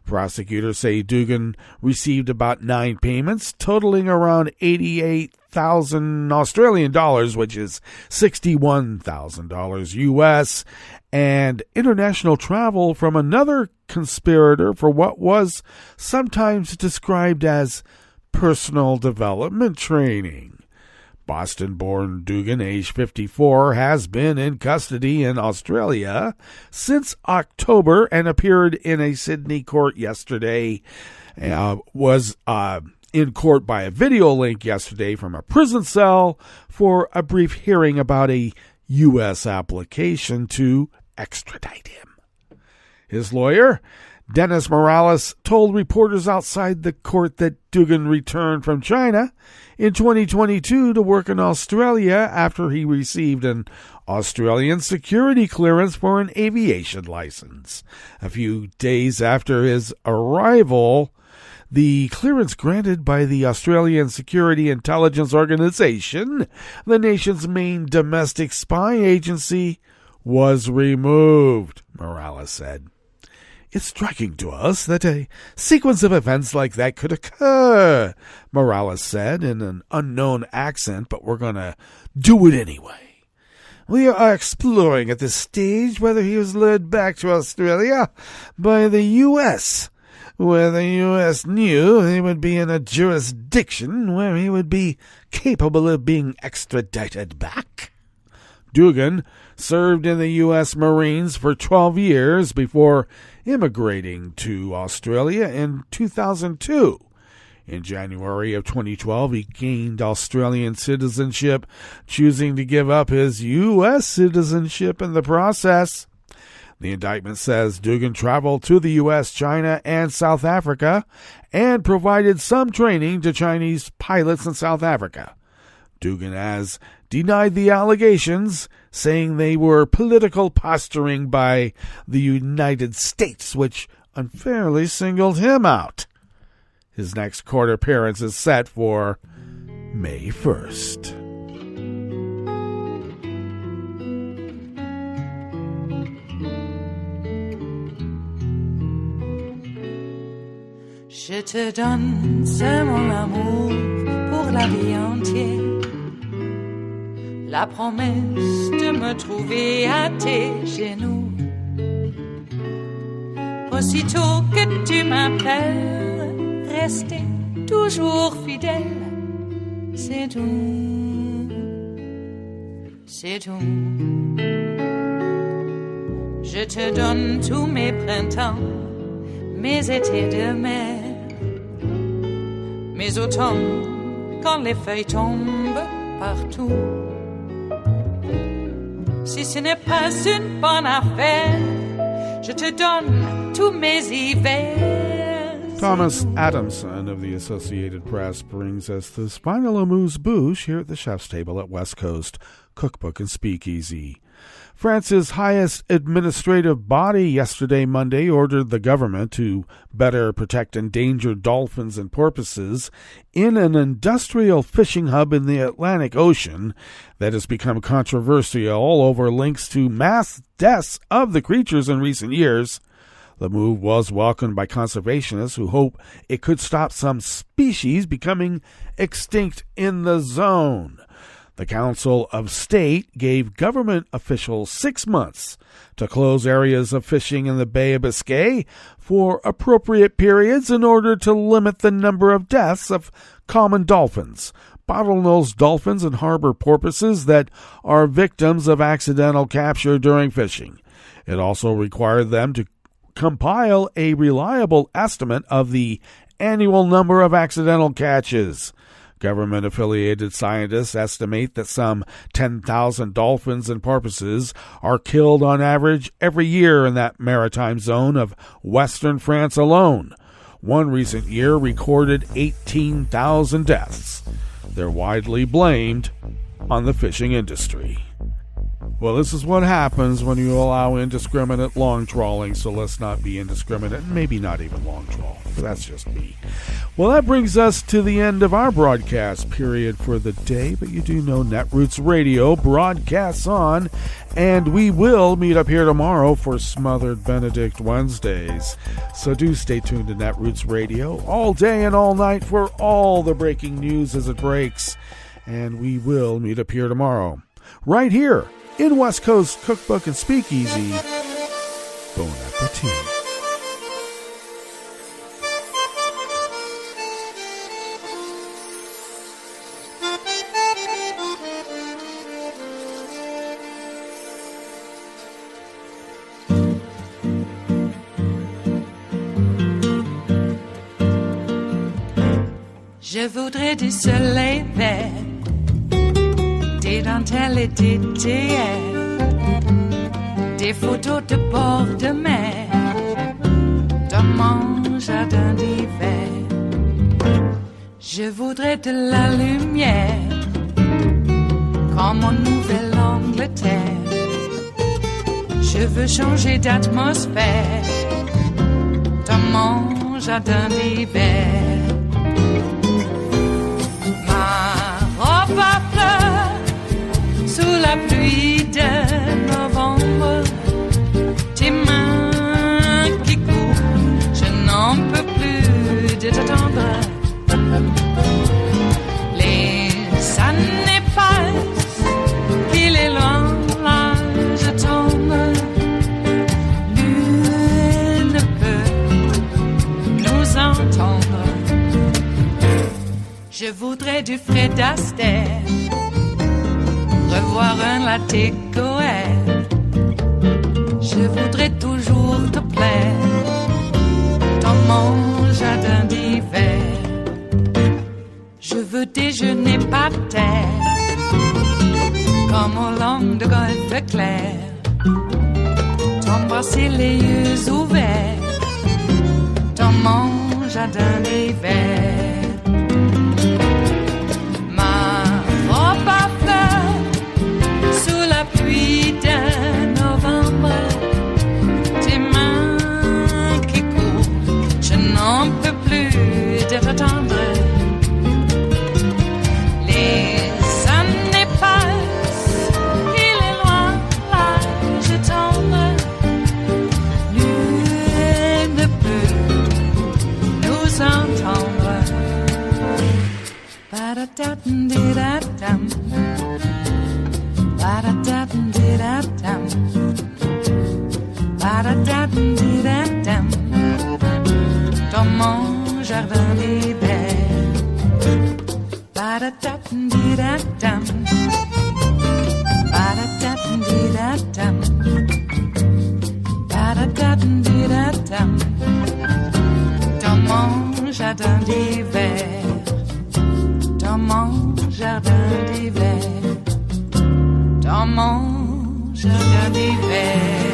Prosecutors say Dugan received about 9 payments, totaling around 88,000 Australian dollars, which is $61,000 U.S., and international travel from another conspirator for what was sometimes described as personal development training. Boston-born Dugan, age 54, has been in custody in Australia since October and appeared in a Sydney court yesterday. Was in court by a video link yesterday from a prison cell for a brief hearing about a U.S. application to extradite him. His lawyer, Dennis Morales, told reporters outside the court that Dugan returned from China in 2022 to work in Australia after he received an Australian security clearance for an aviation license. A few days after his arrival, the clearance granted by the Australian Security Intelligence Organization, the nation's main domestic spy agency, was removed, Morales said. It's striking to us that a sequence of events like that could occur, Morales said in an unknown accent, but we're going to do it anyway. We are exploring at this stage whether he was lured back to Australia by the U.S., where the U.S. knew he would be in a jurisdiction where he would be capable of being extradited back. Dugan served in the U.S. Marines for 12 years before immigrating to Australia in 2002. In January of 2012, he gained Australian citizenship, choosing to give up his U.S. citizenship in the process. The indictment says Dugan traveled to the U.S., China, and South Africa and provided some training to Chinese pilots in South Africa. Dugan has denied the allegations, saying they were political posturing by the United States, which unfairly singled him out. His next court appearance is set for May 1st. Je te donne c'est mon amour pour la vie entière. La promesse de me trouver à tes genoux. Aussitôt que tu m'appelles, rester toujours fidèle. C'est tout, c'est tout. Je te donne tous mes printemps, mes étés de mer, mes automnes quand les feuilles tombent partout. Si ce n'est pas une bonne affaire, je te donne tous mes hivers. Thomas Adamson of the Associated Press brings us this final amuse-bouche here at the Chef's Table at West Coast Cookbook and Speakeasy. France's highest administrative body yesterday, Monday, ordered the government to better protect endangered dolphins and porpoises in an industrial fishing hub in the Atlantic Ocean that has become controversial over links to mass deaths of the creatures in recent years. The move was welcomed by conservationists who hope it could stop some species becoming extinct in the zone. The Council of State gave government officials 6 months to close areas of fishing in the Bay of Biscay for appropriate periods in order to limit the number of deaths of common dolphins, bottlenose dolphins and harbor porpoises that are victims of accidental capture during fishing. It also required them to compile a reliable estimate of the annual number of accidental catches. Government-affiliated scientists estimate that some 10,000 dolphins and porpoises are killed on average every year in that maritime zone of western France alone. One recent year recorded 18,000 deaths. They're widely blamed on the fishing industry. Well, this is what happens when you allow indiscriminate long trawling, so let's not be indiscriminate, and maybe not even long trawl. That's just me. Well, that brings us to the end of our broadcast period for the day, but you do know Netroots Radio broadcasts on, and we will meet up here tomorrow for Smothered Benedict Wednesdays. So do stay tuned to Netroots Radio all day and all night for all the breaking news as it breaks, and we will meet up here tomorrow, right here in West Coast Cookbook and Speakeasy. Bon appetit. Je voudrais du soleil vert, des dentelles et des théières, des photos de bord de mer, dans mon jardin d'hiver. Je voudrais de la lumière, comme en Nouvelle-Angleterre. Je veux changer d'atmosphère, dans mon jardin d'hiver. Ma robe à fleurs, sous la pluie de novembre, tes mains qui courent, je n'en peux plus de t'attendre. Les années passent, qu'il est loin, là je tombe. Nul ne peut nous entendre. Je voudrais du Fred Astaire, revoir un latte Goël. Je voudrais toujours te plaire dans mon jardin d'hiver. Je veux déjeuner par terre, comme au long de golfe clair, t'embrasser les yeux ouverts dans mon jardin d'hiver. Pluie de novembre, tes mains qui courent, je n'en peux plus de t'attendre. Les années passent, il est loin, là je tombe. Nul ne peut nous entendre. Ba-da-da-dum-di-da-dum. Ba-da-da-dum-di-da-dum. Ba-da-da-dum-di-da-dum. Dans mon jardin d'hiver. Ba-da-da-dum-di-da-dum. Ba-da-da-dum-di-da-dum. Ba-da-da-dum-di-da-dum. Dans mon jardin d'hiver. Dans mon jardin d'hiver. Dans mon jardin d'hiver.